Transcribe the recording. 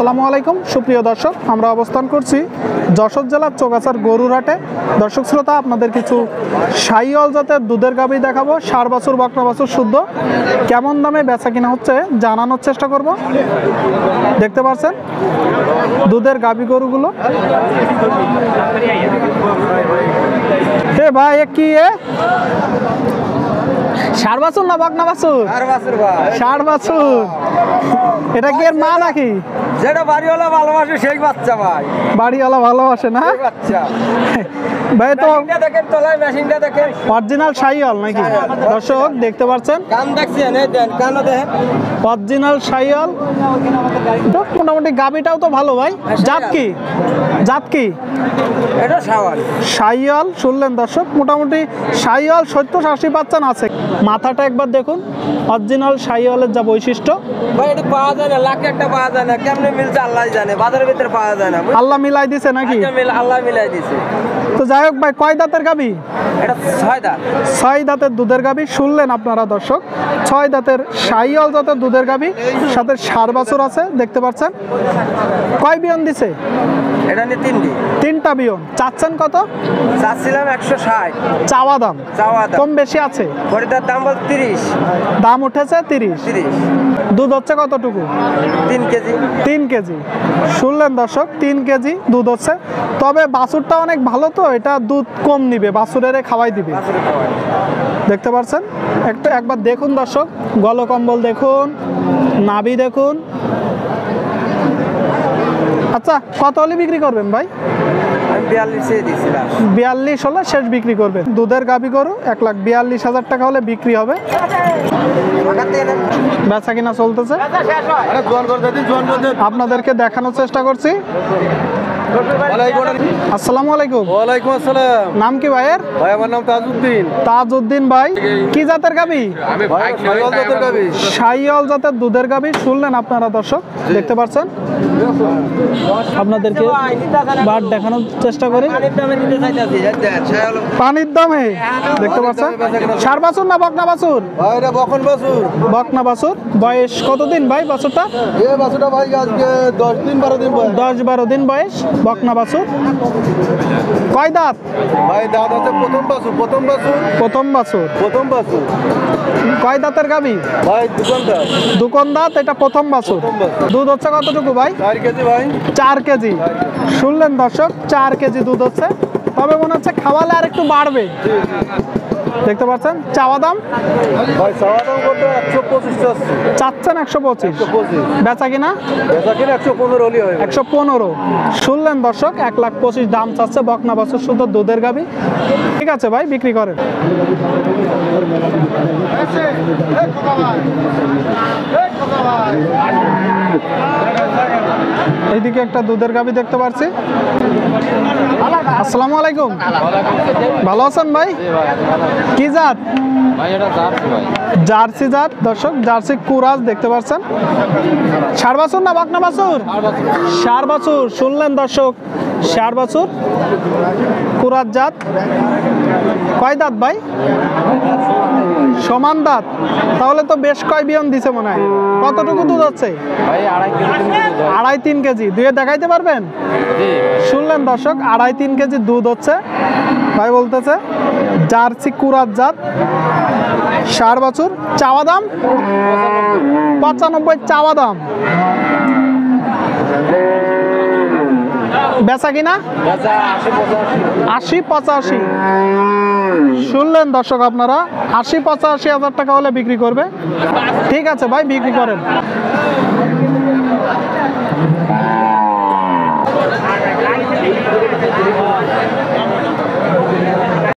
আসসালামু আলাইকুম সুপ্রিয় দর্শক, আমরা অবস্থান করছি যশোর জেলার চৌগাছার গরুর হাটে। দর্শক শ্রোতা, আপনাদের কিছু শাহিওয়াল জাতের দুধের গাভী দেখাবো। ষাঁড় বাছুর বকনা বাছুর শুদ্ধ কেমন দামে বেচা কিনা হচ্ছে জানানোর চেষ্টা করব। দেখতে পাচ্ছেন দুধের গাভী গরুগুলো। ভাই কি ষাঁড় বাছুর না বকনা বাছুর? ষাঁড় বাছুর। এটা কি এর মা নাকি? যেটা বাড়িওয়ালা ভালোবাসে সেই বাচ্চা ভাই। বাড়িওয়ালা ভালোবাসে না বাচ্চা ভাই? তো দেখেন তলায় মেশিনটা দেখেন, অরিজিনাল শাহিওয়াল নাকি? দর্শক দেখতে পাচ্ছেন, কান দেখছেন, এই দেন কানও দেখেন, অরিজিনাল শাহিওয়াল। তো মোটামুটি গাবিটাও তো ভালো ভাই। জাত কি? জাত কি? এটা শাওয়াল শাহিওয়াল। শুনলেন দর্শক, মোটামুটি শাহিওয়াল 70-80% আছে। মাথাটা একবার দেখুন, অরিজিনাল শাহিওয়ালের যা বৈশিষ্ট্য। ভাই এটা পাওয়া যায় না, লাখ একটা পাওয়া যায় না, কেমনে মিলছে আল্লাহ জানে, বাজারের ভিতরে পাওয়া যায় না। আল্লাহ মিলাই দিছে নাকি? আল্লাহ মিলাই দিছে। তো যাই হোক ভাই, কয় দাঁতের গাবি? এটা 6 দাঁত। 6 দাঁতের দুধের গাবি। শুনলেন আপনারা দর্শক, 6 দাঁতের শাহিওয়াল জাতের দুধের গাবি, সাথে ষাঁড় বাছুর আছে। দেখতে পাচ্ছেন কয় বিয়ন দিছে? এটা নিয়ে 3টা বিয়ন। চাচ্ছেন কত? চাচ্ছিলাম 160 চাওয়া দাম। কম বেশি আছে? খরিদার দাম বল 30। দাম উঠেছে 30। দুধ হচ্ছে কতটুকু? 3 কেজি। 3 কেজি। শুনলেন দর্শক, 3 কেজি দুধ হচ্ছে। তবে বাছুরটা অনেক ভালো, তো এটা দুধ কম নিবে, বাছুরের খাওয়াই দিবে। দেখতে পাচ্ছেন, একবার দেখুন দর্শক, গলকম্বল দেখুন, নাভি দেখুন। আচ্ছা, কত হলে বিক্রি করবেন ভাই? 42 হলে শেষ বিক্রি করবেন। দুধের গাভী গরু 1,42,000 টাকা হলে বিক্রি হবে। বেচা কিনা চলতেছে, আপনাদেরকে দেখানোর চেষ্টা করছি। আসসালামু আলাইকুম। ওয়ালাইকুম আসসালাম। নাম কি ভাইয়ের? ভাই আমার নাম তাজউদ্দিন। তাজউদ্দিন ভাই, কি জাতের গাভী? শাহিওয়াল জাতের দুধের গাভী। শুনলেন আপনারা দর্শক, দেখতে পাচ্ছেন। আপনাদেরকে বাট দেখানোর চেষ্টা করি। পানির দামে দেখতে পাচ্ছেন। ষাঁড় বাছুর না বকনা বাছুর? বকনা বাছুর। বয়স কতদিন ভাই বাছুরটা? 10-12 দিন বয়স। বকনা বাছুর। কয় দাঁত? প্রথম বাছুর। কয় দাঁতের গাভী? দুকন দাঁত। এটা প্রথম বাছুর। দুধ হচ্ছে কতটুকু ভাই? 4 কেজি ভাই। 4 কেজি। শুনলেন দর্শক, 4 কেজি দুধ হচ্ছে। তবে মনে হচ্ছে খাওয়ালে আর একটু বাড়বে। দেখতে পাচ্ছেন। চাওয়া দাম? ভাই চাওয়া দাম কত? 125 চাচ্ছেন 125। বেচা কিনা? 115 হলেই হয়। 115। শুনলেন দর্শক, 1,25,000 দাম চাচ্ছে বকনা বাছুর শুদ্ধ দুধের গাভী। ঠিক আছে ভাই, বিক্রি করেন। এইদিকে একটা দুধের গাভী দেখতে পাচ্ছি। আসসালামু আলাইকুম। ভালো আছেন ভাই? কি জাত? জার্সি জাত। দর্শক, জার্সি কুরাজ দেখতে পাচ্ছেন। ষাঁড় বাছুর না বকনা বাছুর? ষাঁড় বাছুর। শুনলেন দর্শক, ষাঁড় বাছুর, কুরাজ জাত। কয় দাঁত ভাই? সমান দাঁত। তাহলে তো বেশ কয় বিয়ন দিছে মনে হয়। কতটুকু দুধ হচ্ছে? 2.5-3 কেজি। দুয়ে দেখাইতে পারবেন? শুনলেন দর্শক, 2.5-3 কেজি দুধ হচ্ছে ভাই বলতেছে। জার্সি কুরাজ জাত, ষাঁড় বাছুর। চাওয়া দাম 95 চাওয়া দাম। বেচা কিনা 80-85। শুনলেন দর্শক আপনারা, 80-85 হাজার টাকা হলে বিক্রি করবে। ঠিক আছে ভাই, বিক্রি করেন।